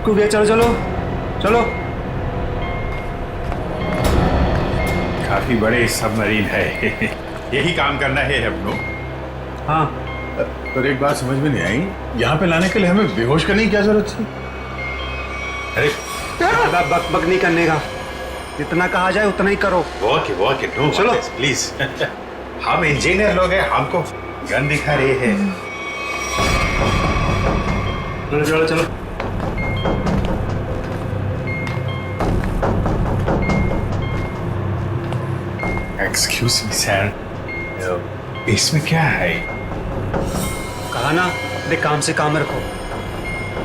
अटक गया। चलो चलो चलो। काफी बड़े सबमरीन है। यही काम करना है अपनों। हाँ, पर एक बात समझ में नहीं आई, यहाँ पे लाने के लिए हमें बेहोश करने की क्या जरूरत थी? अरे ज्यादा बक बक नहीं करने का, जितना कहा जाए उतना ही करो। वॉक नो चलो। प्लीज। हम इंजीनियर लोग हैं, हमको गन दिखा रहे हैं। चलो चलो चलो। एक्सक्यूज मी सर, इसमें क्या है? कहा ना, अपने काम से काम रखो।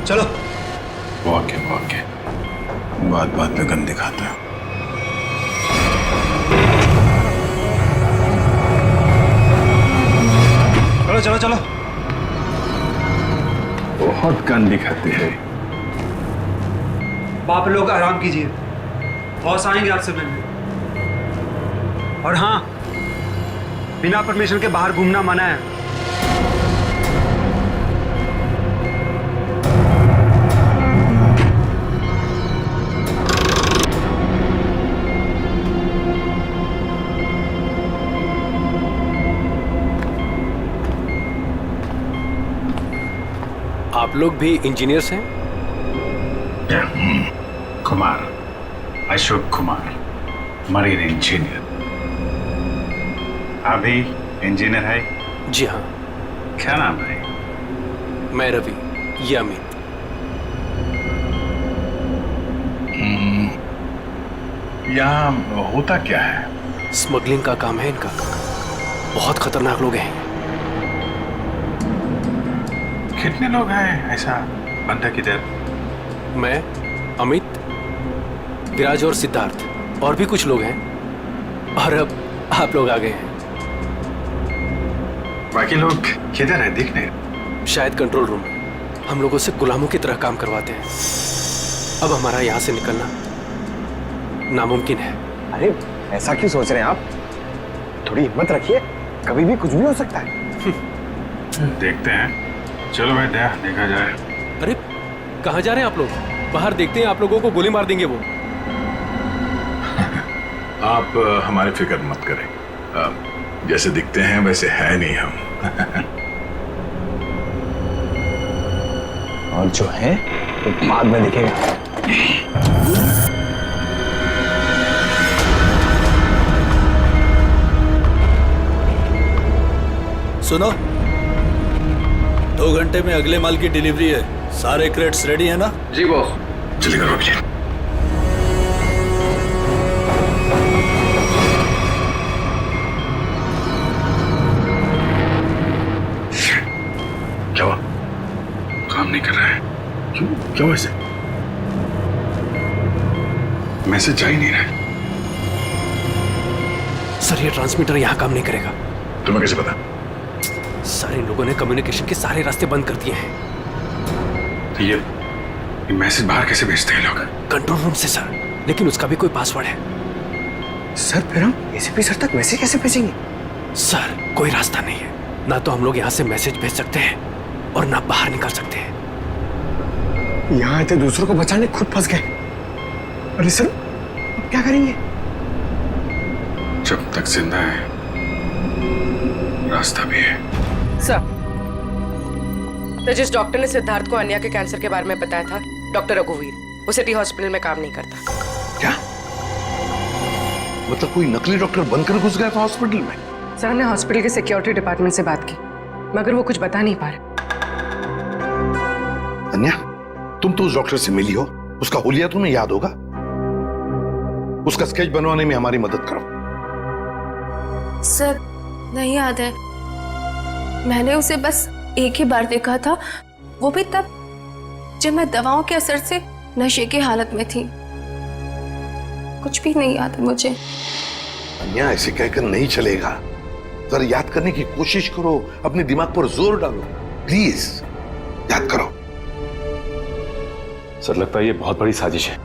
चलो। वॉक है, बात बात पे गन दिखाता है। चलो चलो चलो। बहुत गन दिखाते हैं। बाप लोग आराम कीजिए, बॉस आएंगे आपसे मिलने। और हाँ, बिना परमिशन के बाहर घूमना मना है। आप लोग भी इंजीनियर्स हैं? Kumar, Ashok Kumar, marine engineer. आप भी इंजीनियर है? जी हाँ। क्या नाम है? मैं रवि, ये अमित। यहाँ होता क्या है? स्मगलिंग का काम है इनका। बहुत खतरनाक लोग हैं। कितने लोग हैं ऐसा बंदा किधर? मैं, अमित, विराज और सिद्धार्थ, और भी कुछ लोग हैं। और अब आप लोग आ गए हैं। बाकी लोग किधर है? दिख नहीं। शायद कंट्रोल रूम में हम लोगों से गुलामों की तरह काम करवाते हैं। अब हमारा यहाँ से निकलना नामुमकिन है। अरे ऐसा क्यों सोच रहे हैं आप? थोड़ी हिम्मत रखिए, कभी भी कुछ भी हो सकता है। देखते हैं। चलो बैठ, देखा जाए। अरे कहाँ जा रहे हैं आप लोग? बाहर देखते हैं, आप लोगों को गोली मार देंगे वो। आप हमारी फिक्र मत करें। जैसे दिखते हैं वैसे है नहीं हम। और जो है वो बाद में दिखेगा। सुनो, 2 घंटे में अगले माल की डिलीवरी है। सारे क्रेट्स रेडी है ना? जी बॉस। जल्दी करो अभी। क्या हुआ? काम नहीं कर रहा है। क्यों ऐसे? मैसेज जा ही नहीं रहा। सर, ये ट्रांसमीटर यहाँ काम नहीं करेगा। तुम्हें कैसे पता? सारे लोगों ने कम्युनिकेशन के सारे रास्ते बंद कर दिए हैं। तो ये मैसेज बाहर कैसे भेजते हैं लोग? कंट्रोल रूम से सर, लेकिन उसका भी कोई पासवर्ड है। सर फिर हम एसीपी सर तक मैसेज कैसे भेजेंगे? सर, कोई रास्ता नहीं है। ना तो हम लोग यहाँ से मैसेज भेज सकते हैं और ना बाहर निकल सकते हैं। यहाँ आते दूसरों को बचाने खुद फंस गए। अरे सर, अब क्या करेंगे? जब तक जिंदा है रास्ता भी है। सर, तो जिस डॉक्टर ने सिद्धार्थ को अन्या के कैंसर के बारे में बताया था, डॉक्टर रघुवीर, वो सिटी हॉस्पिटल में काम नहीं करता। क्या मतलब कोई नकली डॉक्टर बनकर घुस गया था हॉस्पिटल में? सर, हमने हॉस्पिटल के सिक्योरिटी डिपार्टमेंट से बात की, मगर वो कुछ बता नहीं पा रहे। अन्या, तुम तो उस डॉक्टर से मिली हो, उसका हुलिया तुम्हें याद होगा। उसका स्केच बनवाने में हमारी मदद करो। सर, नहीं याद है। मैंने उसे बस एक ही बार देखा था, वो भी तब जब मैं दवाओं के असर से नशे की हालत में थी। कुछ भी नहीं याद है मुझे। अन्या, ऐसे कहकर नहीं चलेगा। जरा याद करने की कोशिश करो, अपने दिमाग पर जोर डालो, प्लीज याद करो। सर, लगता है ये बहुत बड़ी साजिश है।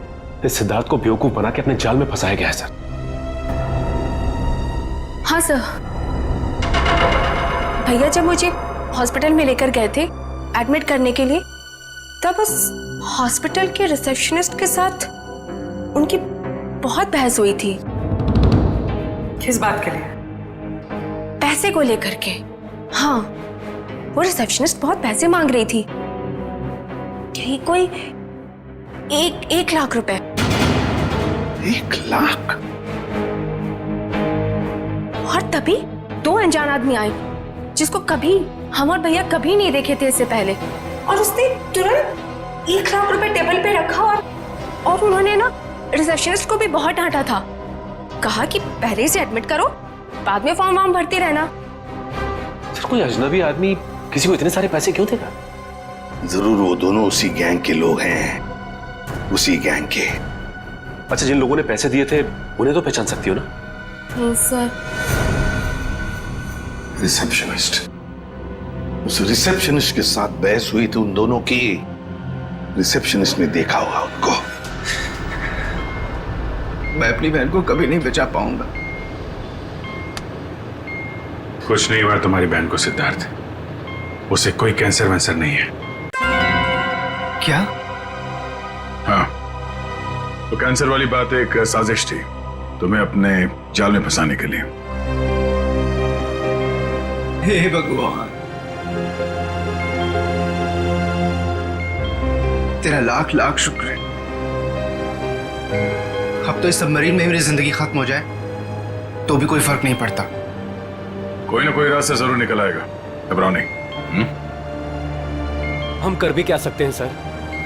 इस सिद्धार्थ को बेवकूफ बना के अपने जाल में फंसाया गया है सर। हाँ सर, भैया जब मुझे हॉस्पिटल में लेकर गए थे एडमिट करने के लिए, तब उस हॉस्पिटल के रिसेप्शनिस्ट के साथ उनकी बहुत बहस हुई थी। किस बात के लिए? पैसे को लेकर के। हाँ, वो रिसेप्शनिस्ट बहुत पैसे मांग रही थी, यही कोई 1 लाख रुपए। 1 लाख? और तभी 2 अनजान आदमी आए जिसको कभी हम और भैया कभी नहीं देखे थे इससे पहले, और उसने तुरंत 1 लाख रुपए टेबल पे रखा और उन्होंने ना रिसेप्शनिस्ट को भी बहुत डांटा था। कहा कि पहले से एडमिट करो, बाद में फॉर्म वार्म भरते रहना। सर कोई अजनबी आदमी किसी को इतने सारे पैसे क्यों देगा? जरूर वो दोनों उसी गैंग के लोग हैं, उसी गैंग के। अच्छा, जिन लोगों ने पैसे दिए थे उन्हें तो पहचान सकती हो ना? नहीं सर। रिसेप्शनिस्ट, उस रिसेप्शनिस्ट के साथ बहस हुई थी उन दोनों की। रिसेप्शनिस्ट ने देखा होगा उनको। मैं अपनी बहन को कभी नहीं बचा पाऊंगा। कुछ नहीं हुआ तुम्हारी बहन को सिद्धार्थ, उसे कोई कैंसर वैंसर नहीं है। क्या? हाँ, तो कैंसर वाली बात एक साजिश थी तुम्हें अपने जाल में फंसाने के लिए। हे भगवान, तेरा लाख लाख शुक्र है। अब तो इस सबमरीन में मेरी जिंदगी खत्म हो जाए तो भी कोई फर्क नहीं पड़ता। कोई ना कोई रास्ता जरूर निकल आएगा, घबराओ नहीं। हम कर भी क्या सकते हैं सर,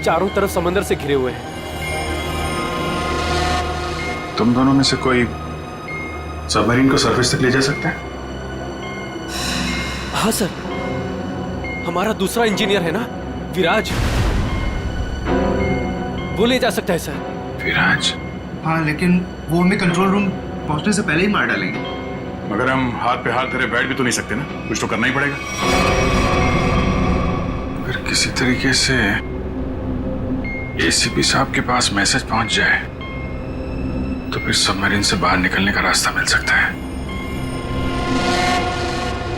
चारों तरफ समंदर से घिरे हुए हैं। तुम दोनों में से कोई सबमरीन को सरफेस तक ले जा सकता है? हाँ सर, हमारा दूसरा इंजीनियर है ना, विराज, वो ले जा सकता है सर। विराज? हाँ, लेकिन वो हमें कंट्रोल रूम पहुंचने से पहले ही मार डालेंगे। मगर हम हाथ पे हाथ धरे बैठ भी तो नहीं सकते ना, कुछ तो करना ही पड़ेगा। अगर किसी तरीके से एसीपी साहब के पास मैसेज पहुंच जाए तो फिर सबमरीन से बाहर निकलने का रास्ता मिल सकता है।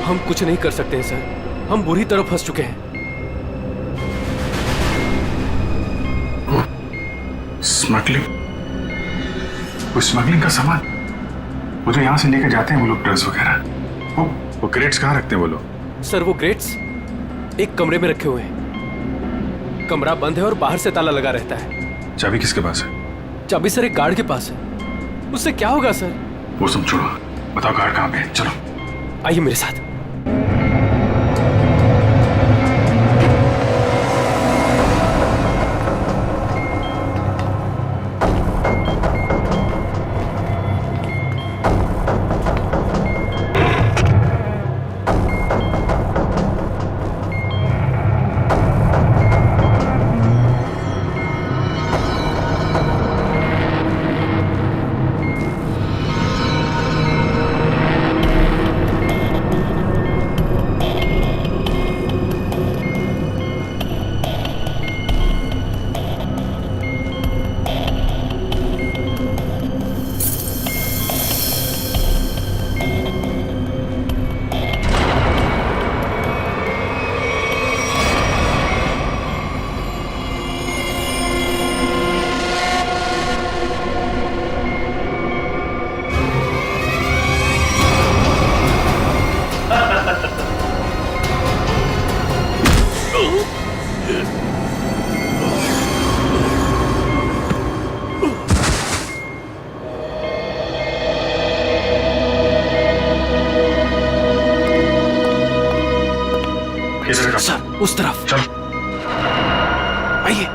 हम कुछ नहीं कर सकते हैं सर, हम बुरी तरह फंस चुके हैं। स्मगलिंग? वो स्मगलिंग का सामान वो जो यहाँ से लेकर जाते हैं वो लोग, ड्रग्स वगैरह, वो क्रेट्स कहाँ रखते हैं वो लोग? सर वो क्रेट्स एक कमरे में रखे हुए हैं। कमरा बंद है और बाहर से ताला लगा रहता है। चाबी किसके पास है? चाबी सर एक गार्ड के पास है। उससे क्या होगा सर? वो सब छोड़ो, बताओ गार्ड कहाँ पे है? चलो आइए मेरे साथ। सर उस तरफ। चलो आइए।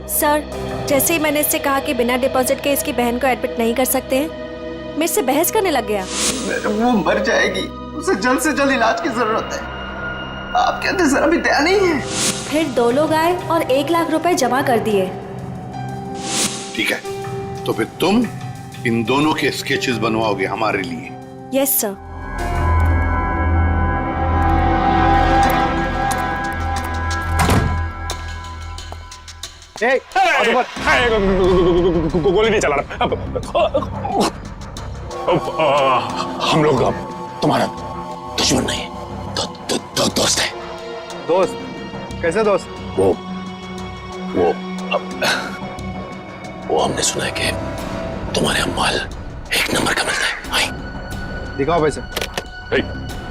सर, जैसे ही मैंने इससे कहा कि बिना डिपॉजिट के इसकी बहन को एडमिट नहीं कर सकते हैं, मेरे से बहस करने लग गया। वो मर जाएगी, उसे जल्द से जल्द इलाज की जरूरत है। आप कहते सर अभी दया नहीं है। फिर 2 लोग आए और 1 लाख रुपए जमा कर दिए। ठीक है, तो फिर तुम इन दोनों के स्केचेस बनवाओगे हमारे लिए? Yes sir. गोली नहीं चला रहा। हम लोग अब तुम्हारा दुश्मन नहीं, दोस्त है। दोस्त? कैसे दोस्त? वो वो हमने सुना है कि तुम्हारे यहाँ माल 1 नंबर का मिलता है। भाई दिखाओ पैसे।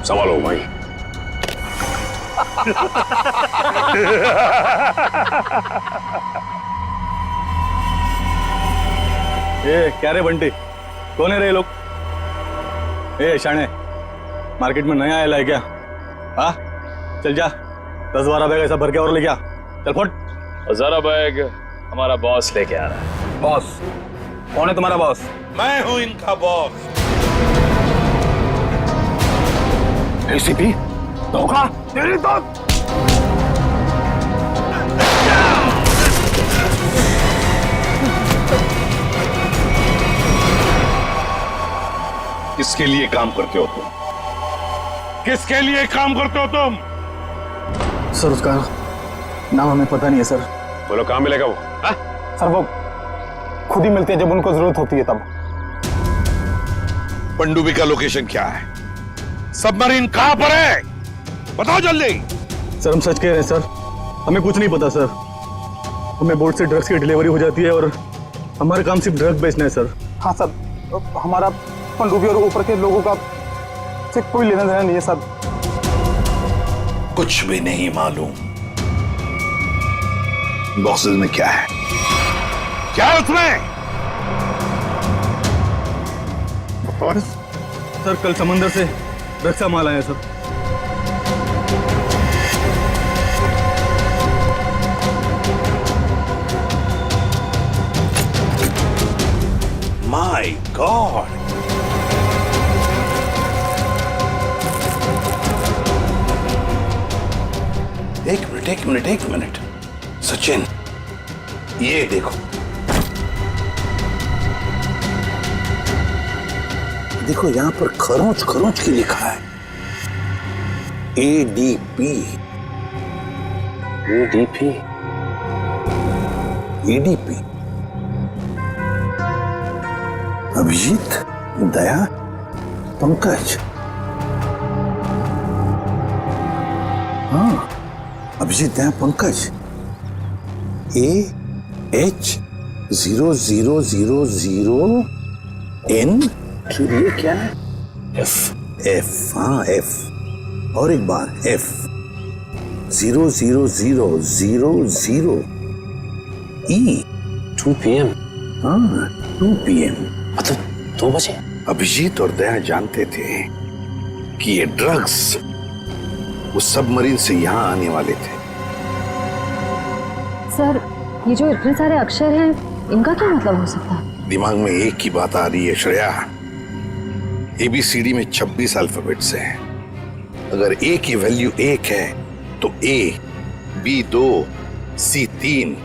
संभालो भाई। ये क्या रे बंटी, कौन है रे ये लोग? ए शाणे, मार्केट में नया आया है क्या? हाँ चल जा, 10-12 बैग ऐसा भर के और ले गया। चल फुट। 1000 बैग हमारा बॉस लेके आ रहा है। बॉस? कौन है तुम्हारा बॉस? मैं हूं इनका बॉस। एसीपी धोखा तेरी तो। किसके लिए काम करते हो तुम? किसके लिए काम करते हो तुम? सर उसका नाम हमें पता नहीं है सर। बोलो कहाँ मिलेगा वो? सर वो खुद ही मिलते हैं जब उनको जरूरत होती है तब। पनडुब्बी का लोकेशन क्या है? सबमरीन कहां पर है? बताओ जल्दी। सर हम सच कह रहे हैं सर, हमें कुछ नहीं पता सर। हमें बोट से ड्रग्स की डिलीवरी हो जाती है और हमारा काम सिर्फ ड्रग बेचना है सर। हाँ सर, हमारा पनडुब्बी और ऊपर के लोगों का से कोई लेना देना नहीं है सर। कुछ भी नहीं मालूम। बॉक्सेस में क्या है? क्या है उसमें? और सर कल समंदर से ड्रग्स का माल आया सर। माय गॉड, एक मिनट सचिन, ये देखो, देखो यहां पर खरोंच खरोंच की लिखा है ADP। ADP अभिजीत, दया, पंकज। हाँ, अभिजीत, दया, पंकज। AH0000N। ये क्या है? F। हाँ F, और एक बार F 00000E। 2 PM। हाँ 2 PM, मतलब 2 बजे। अभिजीत और दया जानते थे कि ये ड्रग्स उस सबमरीन से यहां आने वाले थे। सर ये जो इतने सारे अक्षर हैं इनका क्या मतलब हो सकता है? दिमाग में एक ही बात आ रही है श्रेया, ABCD में 26 अल्फाबेट्स हैं। अगर A की वैल्यू 1 है तो A, B 2, C 3,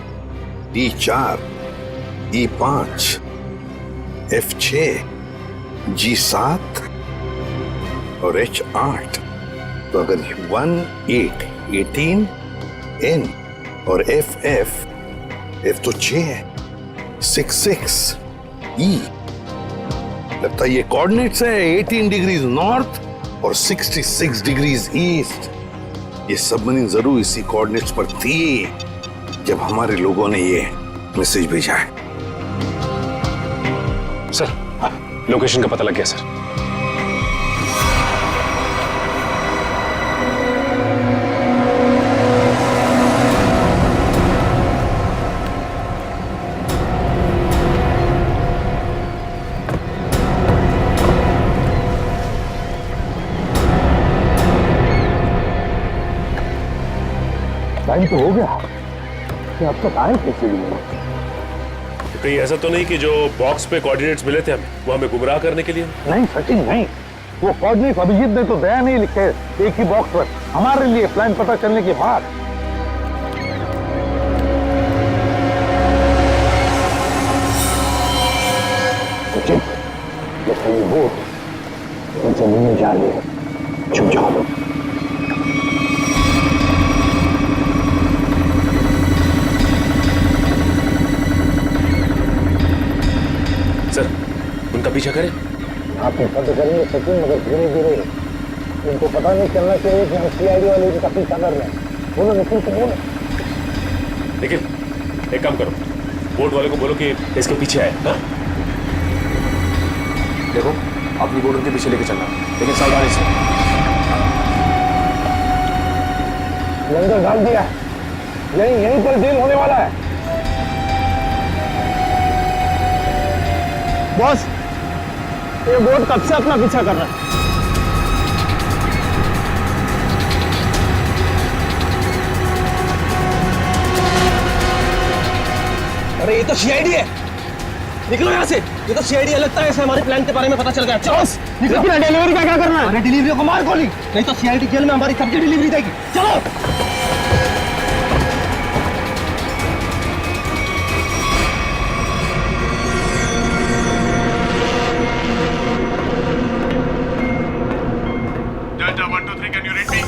D 4, E 5, F 6, G 7 और H 8। तो अगर 1 8 18, N और F तो 6 है, 6 6 E। लगता है ये कोऑर्डिनेट्स है 18 डिग्रीज नॉर्थ और 66 डिग्रीज ईस्ट। ये सबमरीन जरूर इसी कोऑर्डिनेट्स पर थी जब हमारे लोगों ने ये मैसेज भेजा है। सर लोकेशन का पता लग गया सर। टाइम तो हो गया, अब तक आए कैसे नहीं? कहीं ऐसा तो नहीं कि जो बॉक्स पे कोऑर्डिनेट्स मिले थे हमें वो हमें गुमराह करने के लिए? नहीं सचिन नहीं, वो कोऑर्डिनेट्स अभिजीत ने तो दया नहीं लिखे एक ही बॉक्स पर हमारे लिए प्लान पता चलने के बाद। सचिन जैसे ये बोट उनसे मिलने जा रही है, छुप जाओ। उनका पीछा करें? आप पता करेंगे सचिन, मगर धीरे धीरे। उनको पता नहीं चलना चाहिए कि हम CID वाले इनका पीछा कर रहे हैं। बोलो निखिल, तो बोलो। निखिल एक काम करो, बोट वाले को बोलो कि इसके पीछे आए। हाँ? देखो अपनी बोट उनके पीछे लेके चलना, लेकिन सावधानी से। लंगर डाल दिया, यहीं पर डील होने वाला है। बॉस, ये बोट कब से अपना पीछा कर रहा है? अरे ये तो सीआईडी है, निकलो यहाँ से। ये तो सीआईडी है, लगता है इसे हमारे प्लान के बारे में पता चल गया। चलो निकलो। डिलीवरी का क्या करना है? अरे डिलीवरी को मार गोली, नहीं तो सीआईडी जेल में हमारी सब्जी डिलीवरी देगी। चलो। Delta 1 2 3 can you read me?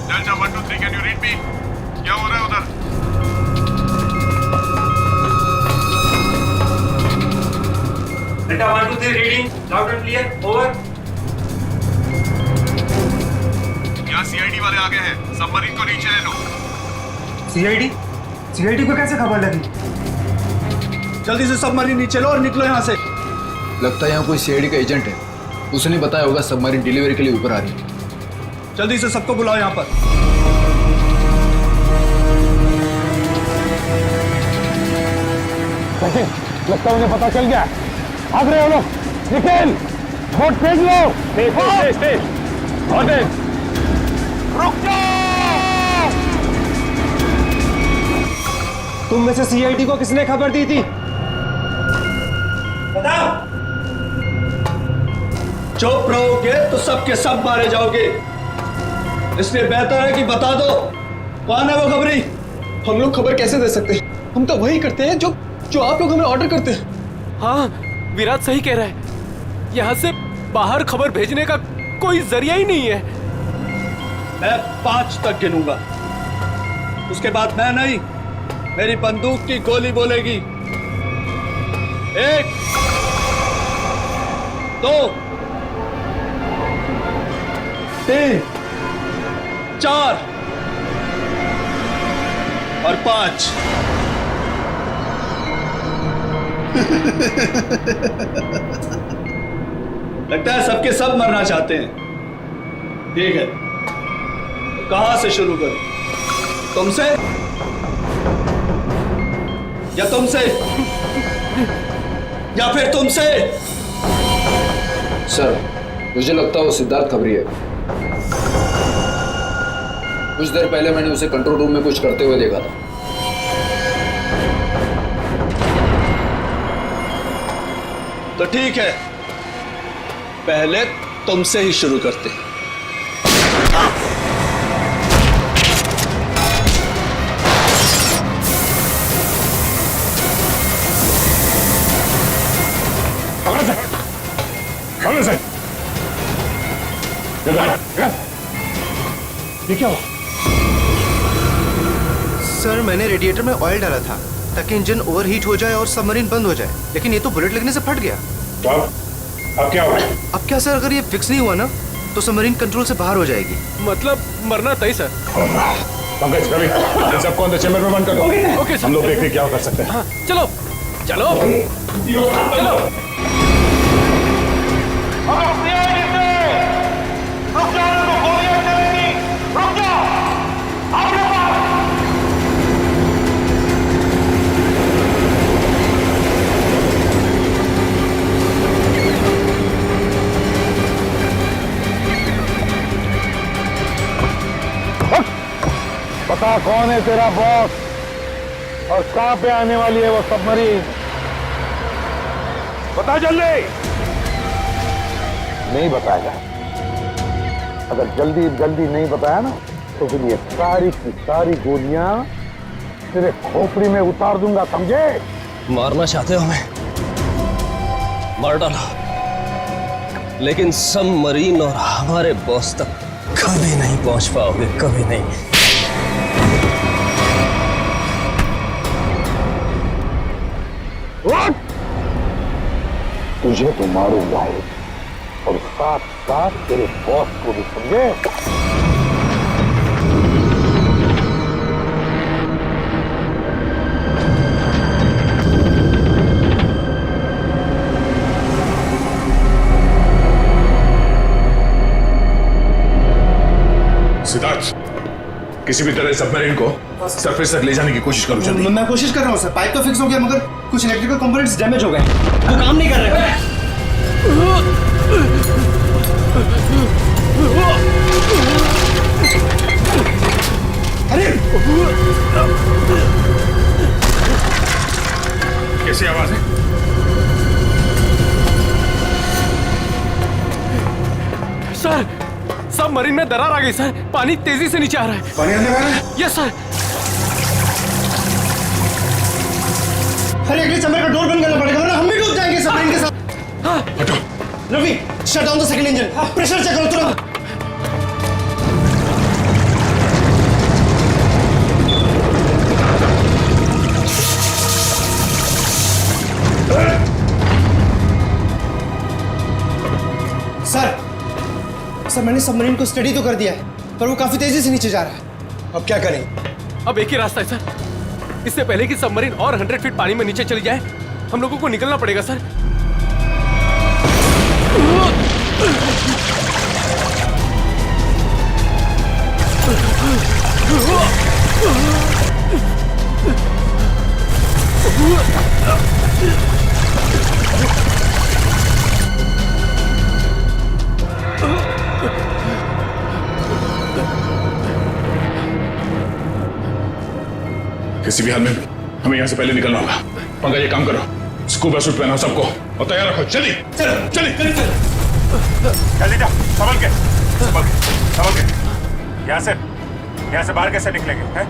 Delta 1 2 3 can you read me? क्या हो रहा है उधर? Delta 1 2 3 reading loud and clear, over. यहाँ सीआईडी वाले आ गए हैं, सबमरीन को नीचे ले लो। सीआईडी को कैसे खबर लगी? जल्दी से सबमरीन नीचे लो और निकलो यहाँ से। लगता है यहाँ कोई सीआईडी का एजेंट है, उसने बताया होगा सबमरीन डिलीवरी के लिए ऊपर आ रही है। जल्दी से सबको बुलाओ यहाँ पर। लगता है उन्हें पता चल गया। भाग रहे हो लोग, निकल, बोट फेंक लो। रुक जाओ। तुम में से सीआईडी को किसने खबर दी थी? बताओ। चुप रहोगे तो सबके सब मारे जाओगे, इसलिए बेहतर है कि बता दो कौन है वो खबरी। हम लोग खबर कैसे दे सकते हैं? हम तो वही करते हैं जो आप लोग हमें ऑर्डर करते हैं। हाँ, विराट सही कह रहा है। यहाँ से बाहर खबर भेजने का कोई जरिया ही नहीं है। मैं 5 तक गिनूंगा, उसके बाद मैं नहीं, मेरी बंदूक की गोली बोलेगी। 1 2 3 4 और 5। लगता है सबके सब मरना चाहते हैं। ठीक है, तो कहां से शुरू करूं? तुमसे या तुमसे या फिर तुमसे? सर, मुझे लगता है वो सिद्धार्थ खबरी है। कुछ देर पहले मैंने उसे कंट्रोल रूम में कुछ करते हुए देखा था। तो ठीक है, पहले तुमसे ही शुरू करते हैं। ये क्या हुआ? सर, मैंने रेडिएटर में ऑयल डाला था ताकि इंजन ओवरहीट हो जाए और सबमरीन बंद हो जाए, लेकिन ये तो बुलेट लगने से फट गया। तो अब क्या हुआ? अब क्या सर, अगर ये फिक्स नहीं हुआ ना तो सबमरीन कंट्रोल से बाहर हो जाएगी। मतलब मरना तय सर। पंकज, रवि, इन सबको अंदर चैम्बर में बंद कर दो। Okay sir. हम लोग देखते हैं क्या कर सकते हैं। हाँ, चलो चलो चलो। बता कौन है तेरा बॉस और कहां पे आने वाली है वो सबमरीन? बता जल्दी। नहीं बताएगा। अगर जल्दी नहीं बताया ना तो फिर ये सारी की सारी गोलियां तेरे खोपड़ी में उतार दूंगा, समझे? मारना चाहते हो हमें? मार डालो, लेकिन सबमरीन और हमारे बॉस तक कभी नहीं पहुंच पाओगे, कभी नहीं। तुझे तो मारूंगा और साथ साथ तेरे बॉस को भी, समझे? सिद्धार्थ, किसी भी तरह सबमरीन को सरफेस तक ले जाने की कोशिश करो जल्दी। मैं कोशिश कर रहा हूँ सर, पाइप तो फिक्स हो गया मगर कुछ इलेक्ट्रिकल कंपोनेंट्स डैमेज हो गए, वो काम नहीं कर रहे। अरे कैसी आवाज है? सर, सबमरीन में दरार आ गई सर, पानी तेजी से नीचे आ रहा है। पानी अंदर आ रहा है? Yes sir. अरे अगले चैम्बर का डोर बंद करना पड़ेगा वरना हम भी डूब जाएंगे सबमरीन के साथ। हाँ। हटो। Ravi, shut down the second engine, pressure check करो तुरंत। सर, मैंने सबमरीन को स्टडी तो कर दिया है पर वो काफी तेजी से नीचे जा रहा है। अब क्या करें? अब एक ही रास्ता है सर, इससे पहले कि सबमरीन और 100 फीट पानी में नीचे चली जाए हम लोगों को निकलना पड़ेगा सर। किसी भी हाल में हमें यहाँ से पहले निकलना होगा। पंकज, ये काम करो, स्कूबा सूट पहनाओ सबको और तैयार रखो। जल्दी जल्दी जल्दी जाओ, संभल के यहाँ से बाहर कैसे निकलेंगे हैं?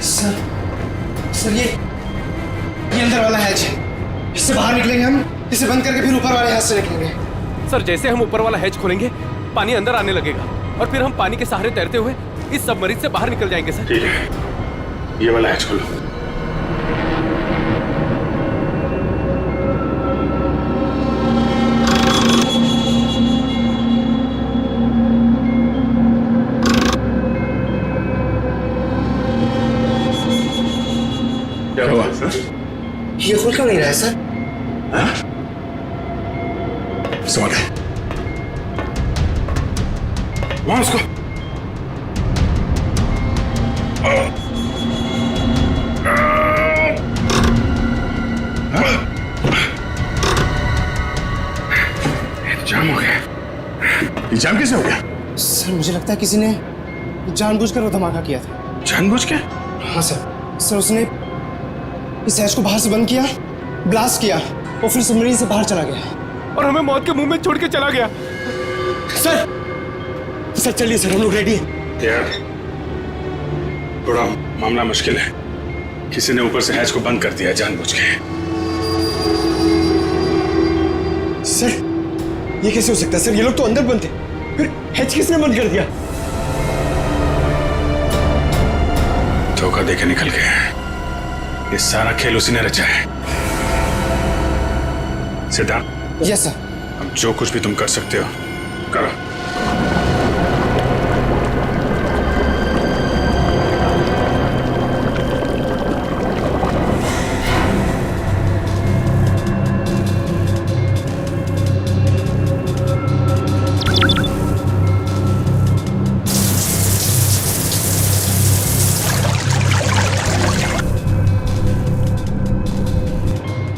सर ये अंदर वाला हैच है, इससे बाहर निकलेंगे हम, इसे बंद करके फिर ऊपर वाले हैच से निकलेंगे। सर, जैसे हम ऊपर वाला हैच खोलेंगे पानी अंदर आने लगेगा और फिर हम पानी के सहारे तैरते हुए इस सबमरीन से बाहर निकल जाएंगे सर। ठीक है, ये वाला हैच खोलो। क्या हुआ सर? ये खुल क्यों नहीं रहा है सर? समझ गए, वहां उसको जाम हो गया। ये जाम कैसे हो गया? सर मुझे लगता है किसी ने जानबूझकर वो धमाका किया था। जानबूझ के? हाँ सर, उसने इस हैच को बाहर से बंद किया, ब्लास्ट किया और फिर सबमरीन से बाहर चला गया और हमें मौत के मुंह में छोड़ के चला गया। सर चलिए सर, हम लोग रेडी हैं। यार, थोड़ा मामला मुश्किल है। किसी ने ऊपर से हैच को बंद कर दिया जानबूझ के। सर ये कैसे हो सकता है सर? ये लोग तो अंदर बंद थे, फिर हैच किसने बंद कर दिया? धोखा देके निकल गए। ये सारा खेल उसी ने रचा है। सिद्धार्थ। Yes sir. अब जो कुछ भी तुम कर सकते हो करो।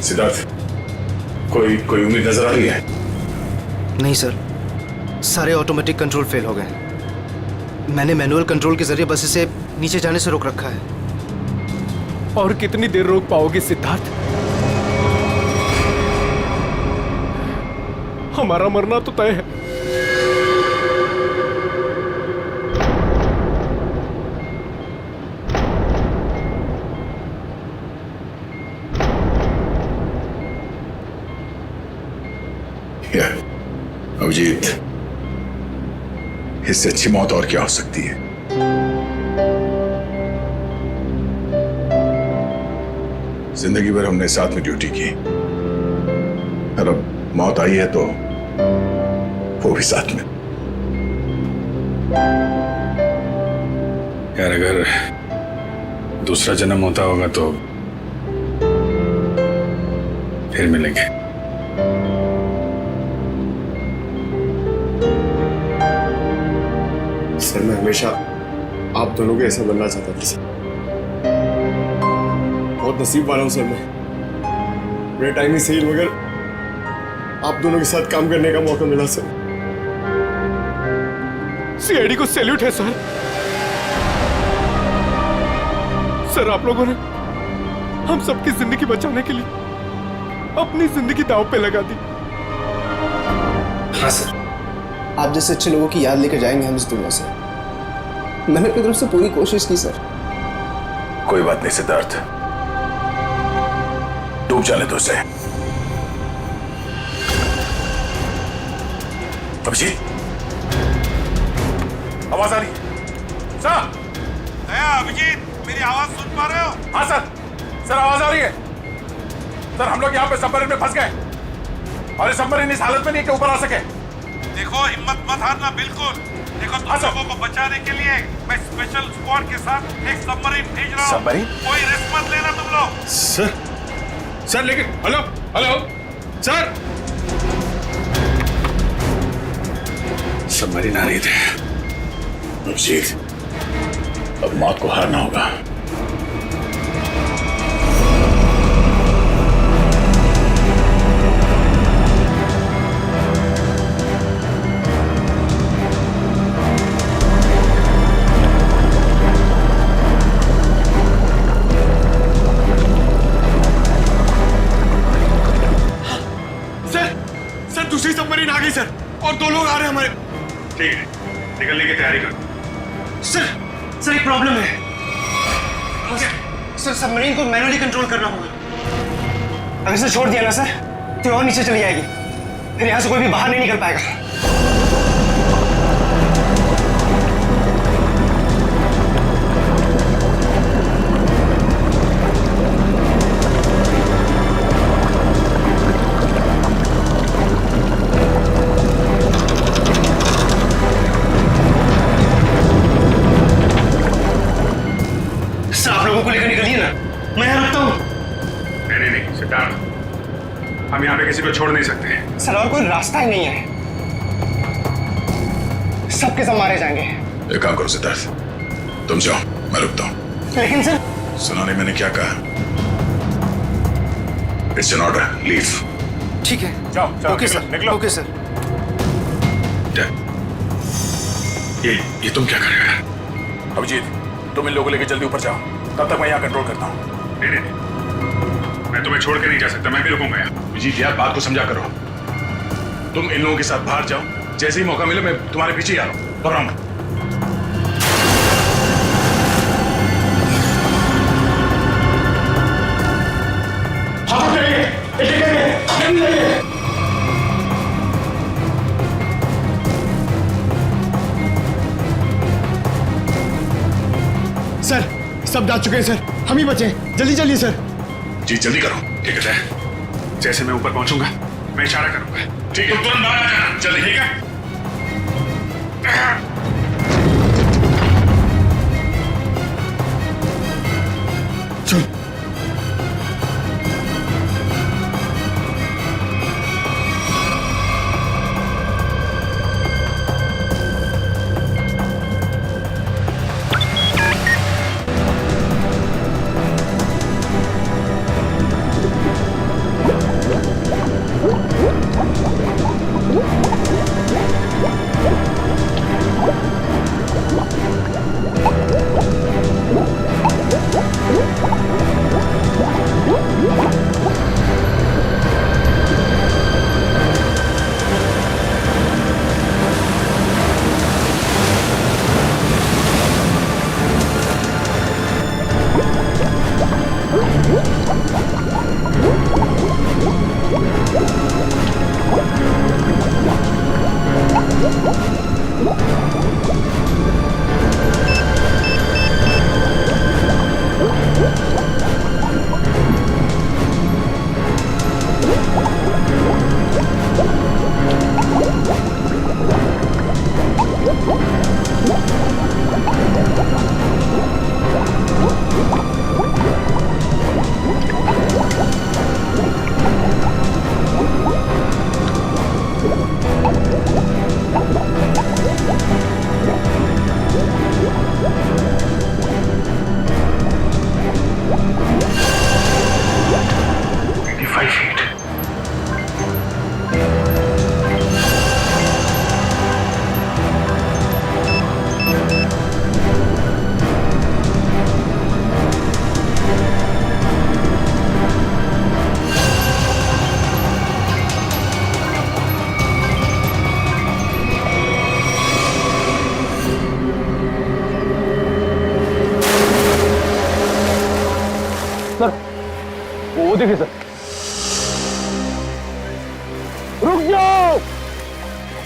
सिद्धार्थ, कोई उम्मीद नजर आ रही है? नहीं सर, सारे ऑटोमेटिक कंट्रोल फेल हो गए। मैंने मैनुअल कंट्रोल के जरिए बस इसे नीचे जाने से रोक रखा है। और कितनी देर रोक पाओगे सिद्धार्थ? हमारा मरना तो तय है। अभिजीत, इससे अच्छी मौत और क्या हो सकती है? जिंदगी भर हमने साथ में ड्यूटी की और अब मौत आई है तो वो भी साथ में। यार, अगर दूसरा जन्म होता होगा तो फिर मिलेंगे। हमेशा आप दोनों के ऐसा बनना चाहता था सर। बहुत नसीब वाला हूं सर मैं। मेरा टाइम ही सही, मगर आप दोनों के साथ काम करने का मौका मिला सर। सीआईडी को सैल्यूट है सर। सर आप लोगों ने हम सबकी जिंदगी बचाने के लिए अपनी जिंदगी दांव पे लगा दी। हाँ सर, आप जैसे अच्छे लोगों की याद लेकर जाएंगे हम इस दुनिया से। मैंने अपनी तरफ से पूरी कोशिश की सर। कोई बात नहीं सिद्धार्थ, डूब जाने दो उसे। अभिजीत, आवाज आ रही है? सर, अभिजीत, मेरी आवाज सुन पा रहे हो? हाँ सर आवाज आ रही है। सर हम लोग यहाँ पे सबमरीन में फंस गए और सबमरीन इस हालत में नहीं कि ऊपर आ सके। देखो हिम्मत मत हारना बिल्कुल। देखो तुम लोगों को बचाने के लिए मैं स्पेशल स्क्वाड के साथ एक सबमरीन भेज रहा हूँ। सबमरीन? कोई रिस्क मत लेना तुम लोग। सर लेकिन हेलो सर, सबमरीन आ रही थी। अभिजीत, अब मौत को हारना होगा। दूसरी सबमरीन आ गई सर, और 2 लोग आ रहे हैं हमारे। ठीक है, निकलने की तैयारी करो। सर एक प्रॉब्लम है। सर सबमरीन को मैनुअली कंट्रोल करना होगा। अगर इसे छोड़ दिया ना सर तो और नीचे चली जाएगी, फिर यहाँ से कोई भी बाहर नहीं निकल पाएगा। को लेकर निकलिए ना, मैं यहाँ रुकता हूँ। नहीं सिद्धार्थ, हम यहाँ पे किसी को छोड़ नहीं सकते। सर और कोई रास्ता ही नहीं है, सबके सब मारे जाएंगे। एक काम करो सिद्धार्थ, तुम जाओ, मैं रुकता हूँ। लेकिन सर, सुना नहीं मैंने क्या कहा? It's an order, leave. ठीक है, जाओ ओके सर, निकलो। Okay sir. ये तुम क्या कर रहे हो? अभिजीत, तुम इन लोगों को लेकर जल्दी ऊपर जाओ, तब तक मैं यहाँ कंट्रोल करता हूँ। नहीं, मैं तुम्हें छोड़ के नहीं जा सकता, मैं भी रुकूंगा यहाँ। अभिजीत यार, बात को समझा करो। तुम इन लोगों के साथ बाहर जाओ, जैसे ही मौका मिले मैं तुम्हारे पीछे ही आ रहा हूँ। घबराओ मत। सर सब जा चुके हैं सर, हम ही बचे। जल्दी चलिए सर। जी जल्दी करो। ठीक है, जैसे मैं ऊपर पहुंचूंगा मैं इशारा करूंगा। ठीक है, तुरंत बाहर आ जाना जल्दी। ठीक है। चल।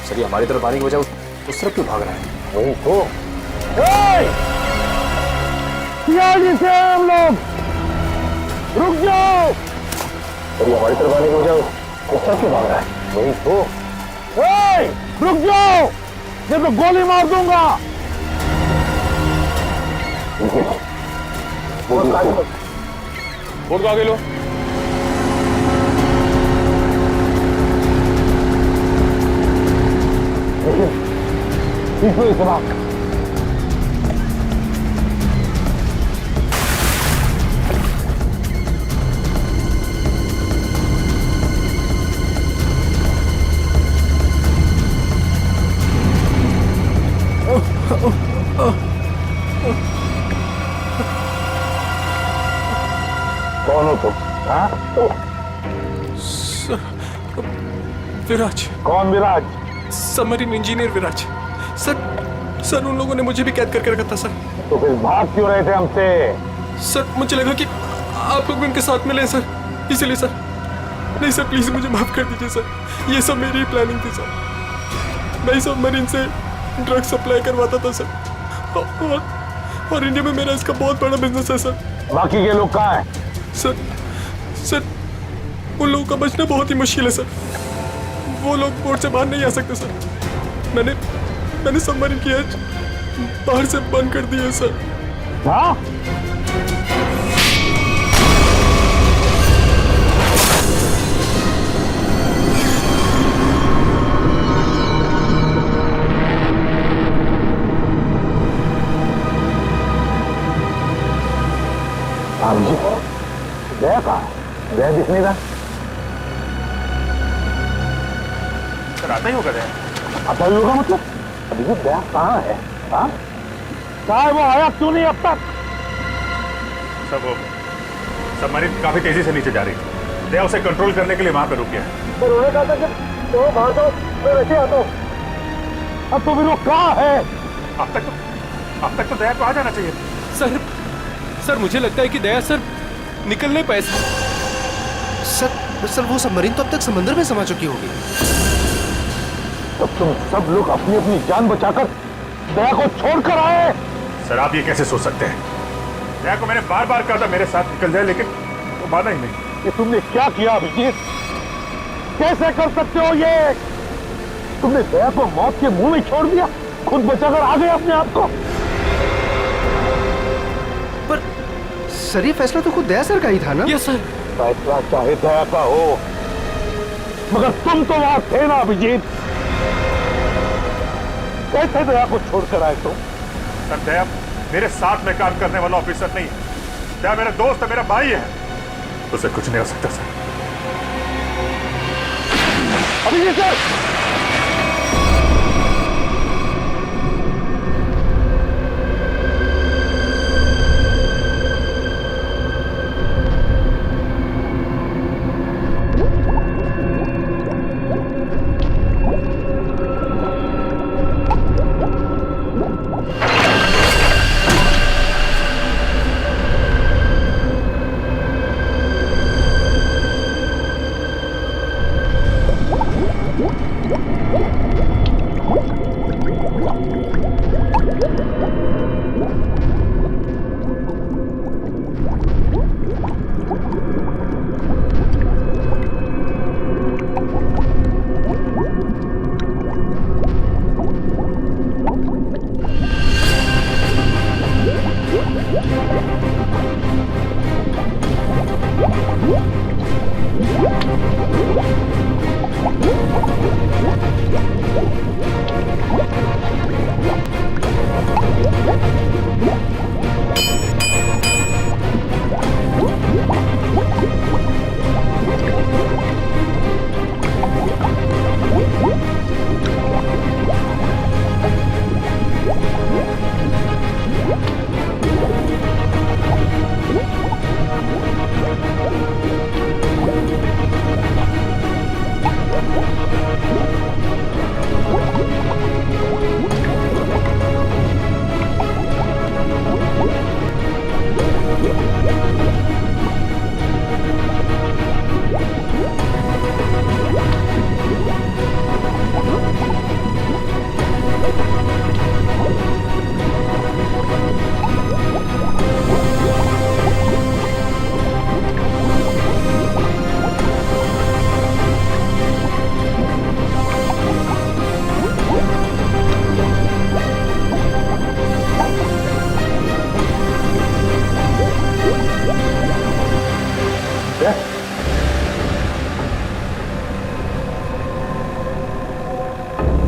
सर ये हमारी तरफ आने की वजह उस तरफ क्यों भाग रहा है? वही तो से हम लोग रुक जाओ। सर हमारी तरफ आने की वजह उस तरफ क्यों भाग रहा है? वही तो रुक जाओ, ये तो गोली मार दूंगा। बोर्ड को आगे लो। इसको सुना। कौन हो तुम? हाँ? विराज। कौन विराज? सबमरीन इंजीनियर विराज। सर उन लोगों ने मुझे भी कैद करके रखा था सर। तो फिर भाग क्यों रहे थे हमसे? सर मुझे लगा कि आप लोग भी उनके साथ मिले सर, इसीलिए सर। नहीं सर प्लीज मुझे माफ कर दीजिए सर, ये सब मेरी प्लानिंग थी सर। मैं सबमरीन से ड्रग सप्लाई करवाता था सर, और इंडिया में मेरा इसका बहुत बड़ा बिजनेस है सर। बाकी के लोग कहाँ हैं? सर उन लोगों का बचना बहुत ही मुश्किल है सर। वो लोग बोर्ड से बाहर नहीं आ सकते सर। मैंने सबमरीन की एज बाहर से बंद कर दी है सर। हाँ? दया कहाँ है? दया दिख नहीं रहा। सर आता ही होगा दया। आता ही होगा मतलब? अभी भी दया कहाँ है? हाँ? कहाँ है वो? आया क्यों नहीं अब तक? सब वो सबमरीन काफी तेजी से नीचे जा रही है। दया उसे कंट्रोल करने के लिए वहां पर रुक गया है। पर उन्होंने कहा था कि तो बाहर जाओ, मैं वैसे आता हूँ। अब तो फिर वो कहाँ है? अब तक तो दया को आ जाना चाहिए। सर मुझे लगता है कि दया सर निकल नहीं पाए सर वो सबमरीन तो अब तक समंदर में समा चुकी होगी। तब तुम सब लोग अपनी अपनी जान बचाकर दया को छोड़कर आए। सर आप ये कैसे सोच सकते हैं? दया को मैंने बार बार कहा था मेरे साथ निकल जाए, लेकिन वो माना ही नहीं। ये तुमने क्या किया अभिजीत? कैसे कर सकते हो ये? तुमने दया को मौत के मुंह में छोड़ दिया, खुद बचाकर आ गए अपने आप को। पर सर ये फैसला तो खुद दया सर का ही था ना? Yes sir. फैसला चाहे दया का हो, मगर तुम तो वहां थे ना अभिजीत। कैसे दया को छोड़कर आए तुम? सर दया मेरे साथ में काम करने वाला ऑफिसर नहीं है। दया मेरा दोस्त है, मेरा भाई है, उसे कुछ नहीं हो सकता सर। अभिजीत सर!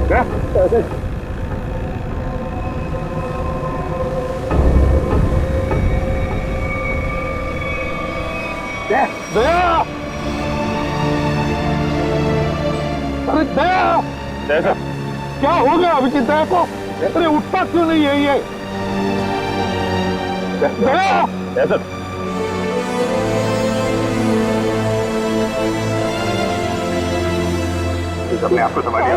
दया! अरे दया! क्या हो गया अभिजीत दया को? अरे उठता क्यों नहीं है ये? दया! अपने आप को संभालिए।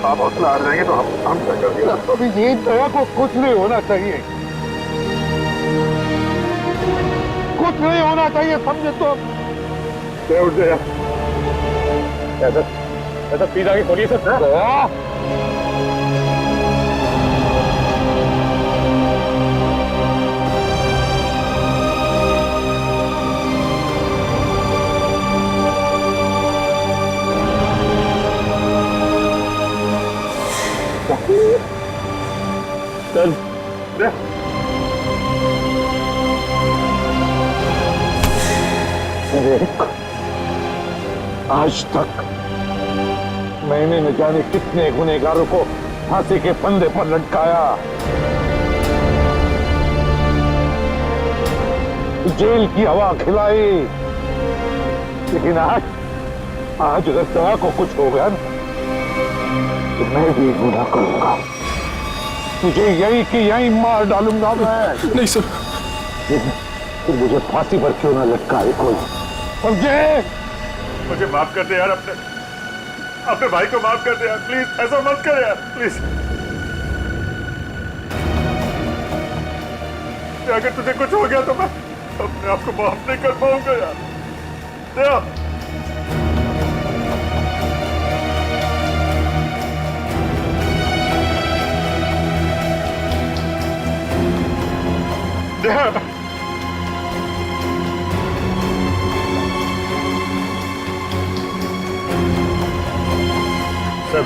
आप हौसला हार जाएंगे तो हम क्या करेंगे? अभिजीत दया को कुछ नहीं होना चाहिए, कुछ नहीं होना चाहिए, समझे तो? उठ गया। ऐसा प्लीज आगे खोलिए सर। दया! आज तक मैंने न जाने कितने गुनहगारों को फांसी के फंदे पर लटकाया, जेल की हवा खिलाई, लेकिन आज अगर दया को कुछ हो गया ना तो मैं भी गुनाह करूंगा, तुझे यही कि यही मार डालूंगा मैं। नहीं सर। तो मुझे फांसी पर क्यों ना लटकाए कोई, समझे? मुझे माफ कर दे यार, अपने भाई को माफ कर दे यार, प्लीज ऐसा मत कर यार, प्लीज। अगर तुझे कुछ हो गया तो मैं अपने आप को माफ नहीं कर पाऊंगा यार। दया! दया! सर,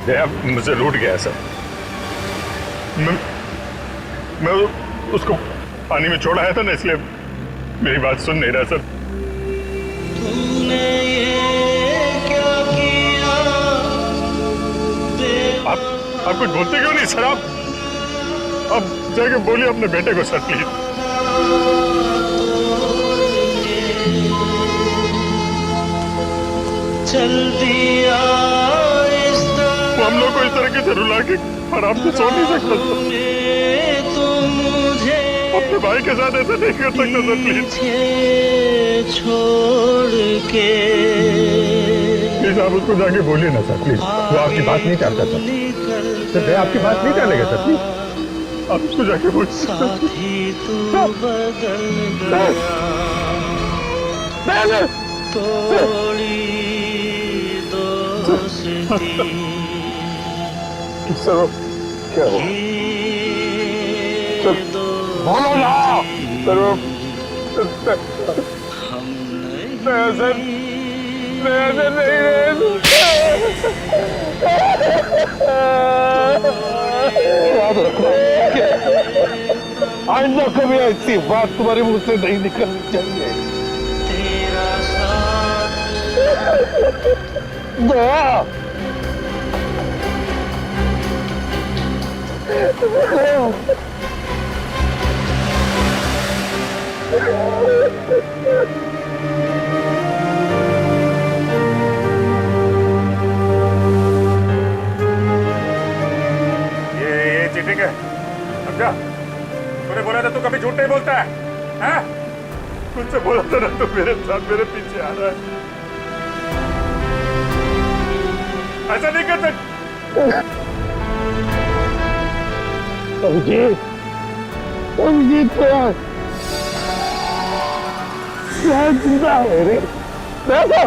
दया मुझे लूट गया सर। मैं उसको पानी में छोड़ आया था ना, इसलिए मेरी बात सुन नहीं रहा सर। आप कुछ बोलते क्यों नहीं सर? आप जाके बोलिए अपने बेटे को सर प्लीज। चल दिया वो हम लोग को इस तरीके से रुला के आराम से सो नहीं सकता तो मुझे अपने भाई के साथ ऐसा नहीं कर सकता सर प्लीज। छोड़ के प्लीज आप उसको जाके बोलिए ना सर प्लीज। वो आपकी बात नहीं चाहता सर, आपकी बात नहीं चाहेगा सर प्लीज। आप उसको जाके बोलिए। साथी तू बदल गया, तोड़ी दोस्ती। सर क्या हो? बोलो ना सर। याद रखना, आइंदा कभी ऐसी बात तुम्हारे मुंह से नहीं निकलनी चाहिए। दया! ये चीटिंग है, समझा? तूने बोला था तू कभी झूठ नहीं बोलता है, हैं? तुझसे बोला था ना तू मेरे साथ मेरे पीछे आ रहा है। ऐसा नहीं कर सकता। अभिजीत, अभिजीत क्या जिंदा है रे? देखो